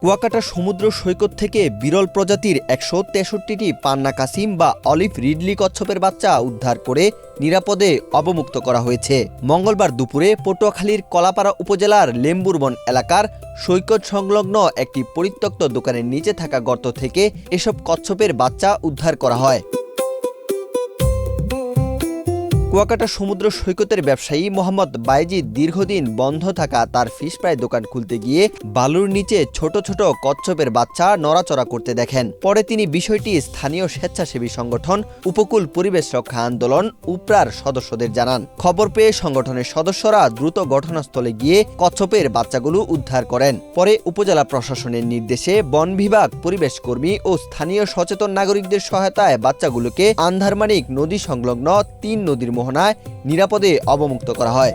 কুয়াকাটা সমুদ্র সৈকত থেকে বিরল প্রজাতির ১৬৩টি পান্না কাসিম বা অলিভ রিডলি কচ্ছপের বাচ্চা উদ্ধার করে নিরাপদে অবমুক্ত করা হয়েছে। মঙ্গলবার দুপুরে পটুয়াখালীর কলাপাড়া উপজেলার লেম্বুরবন এলাকার সৈকত সংলগ্ন একটি পরিত্যক্ত দোকানের নিচে থাকা গর্ত থেকে এসব কচ্ছপের বাচ্চা উদ্ধার করা হয়। কুয়াকাটা সমুদ্র সৈকতের ব্যবসায়ী মোহাম্মদ বায়েজিদ দীর্ঘদিন বন্ধ থাকা তার ফিশ ফ্রাই দোকান খুলতে গিয়ে বালুর নিচে ছোট ছোট কচ্ছপের বাচ্চা নড়াচড়া করতে দেখেন। পরে তিনি বিষয়টি স্থানীয় স্বেচ্ছাসেবী সংগঠন উপকূল পরিবেশ রক্ষা আন্দোলন উপরার সদস্যদের জানান। খবর পেয়ে সংগঠনের সদস্যরা দ্রুত ঘটনাস্থলে গিয়ে কচ্ছপের বাচ্চাগুলো উদ্ধার করেন। পরে উপজেলা প্রশাসনের নির্দেশে বন বিভাগ, পরিবেশ কর্মী ও স্থানীয় সচেতন নাগরিকদের সহায়তায় বাচ্চাগুলোকে আন্ধারমানিক নদী সংলগ্ন ৩ নদীর মোহনায় নিরাপদে অবমুক্ত করা হয়।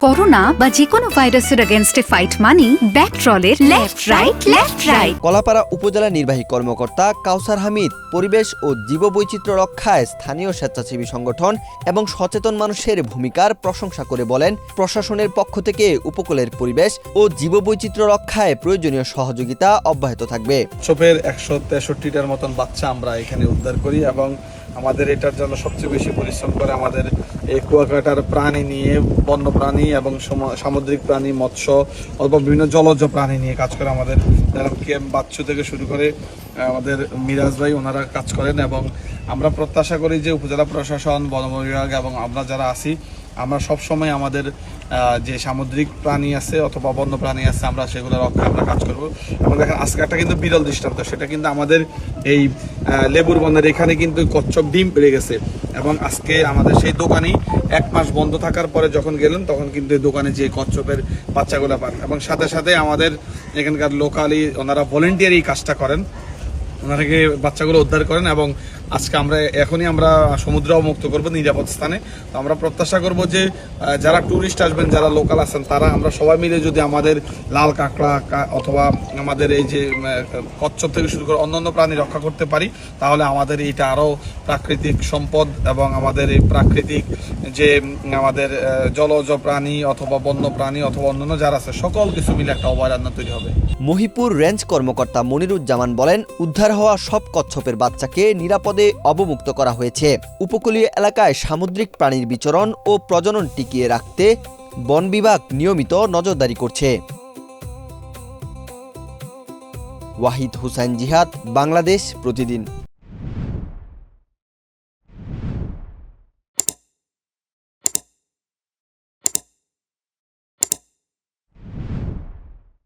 করোনা বা যে কোনো ভাইরাসের এগেইনস্টে ফাইট মানি ব্যাকট্রলের লেফট রাইট। কলাপাড়া উপজেলা নির্বাহী কর্মকর্তা কাউসার হামিদ পরিবেশ ও জীববৈচিত্র্য রক্ষায় স্থানীয় স্বেচ্ছাসেবী সংগঠন এবং সচেতন মানুষের ভূমিকার প্রশংসা করে বলেন, প্রশাসনের পক্ষ থেকে উপকূলের পরিবেশ ও জীববৈচিত্র্য রক্ষায় প্রয়োজনীয় সহযোগিতা অব্যাহত থাকবে। কচ্ছপের ১৬৩টার মতন বাচ্চা আমরা এখানে উদ্ধার করি এবং আমাদের এটার জন্য সবচেয়ে বেশি পরিশ্রম করে আমাদের এই কুয়াকাটার প্রাণী নিয়ে, বন্য প্রাণী এবং সামুদ্রিক প্রাণী, মৎস্য অথবা বিভিন্ন জলজ প্রাণী নিয়ে কাজ করে আমাদের যারা বাচ্চু থেকে শুরু করে আমাদের মিরাজ ভাই ওনারা কাজ করেন। এবং আমরা প্রত্যাশা করি যে উপজেলা প্রশাসন, বন বিভাগ এবং আমরা যারা আছি আমরা সবসময় আমাদের যে সামুদ্রিক প্রাণী আছে অথবা বন্য প্রাণী আছে আমরা সেগুলো রক্ষা আমরা কাজ করব। এবং দেখেন আজকে একটা কিন্তু বিরল দৃষ্টান্ত, সেটা কিন্তু আমাদের এই লেবুর বনের এখানে কিন্তু কচ্ছপ ডিম পেড়ে গেছে এবং আজকে আমাদের সেই দোকানেই 1 মাস বন্ধ থাকার পরে যখন গেলেন তখন কিন্তু এই দোকানে যে কচ্ছপের বাচ্চাগুলো পান এবং সাথে সাথে আমাদের এখানকার লোকালি ওনারা ভলেন্টিয়ার এই কাজটা করেন, ওনারাকে বাচ্চাগুলো উদ্ধার করেন এবং আজকে এখনই আমরা সমুদ্র অবমুক্ত করবো নিরাপদ স্থানে। তো আমরা প্রত্যাশা করব যে যারা ট্যুরিস্ট আসবেন, যারা লোকাল আছেন, তারা আমরা সবাই মিলে যদি আমাদের লাল কাঁকড়া অথবা আমাদের এই যে কচ্ছপ থেকে শুরু করে অন্যান্য প্রাণী রক্ষা করতে পারি, তাহলে আমাদের এইটা আরও প্রাকৃতিক সম্পদ এবং আমাদের এই প্রাকৃতিক যে আমাদের জলজ প্রাণী অথবা বন্য প্রাণী অথবা অন্যান্য যারা আছে সকল কিছু মিলে একটা অভয়ারণ্য তৈরি হবে। মহিপুর রেঞ্জ কর্মকর্তা মনিরুজ্জামান বলেন, উদ্ধার হওয়া সব কচ্ছপের বাচ্চাকে নিরাপদে অবমুক্ত করা হয়েছে। উপকূলীয় এলাকায় সামুদ্রিক প্রাণীর বিচরণ ও প্রজনন টিকিয়ে রাখতে বন বিভাগ নিয়মিত নজরদারি করছে। ওয়াহিদ হুসাইন জিহাদ, বাংলাদেশ প্রতিদিন।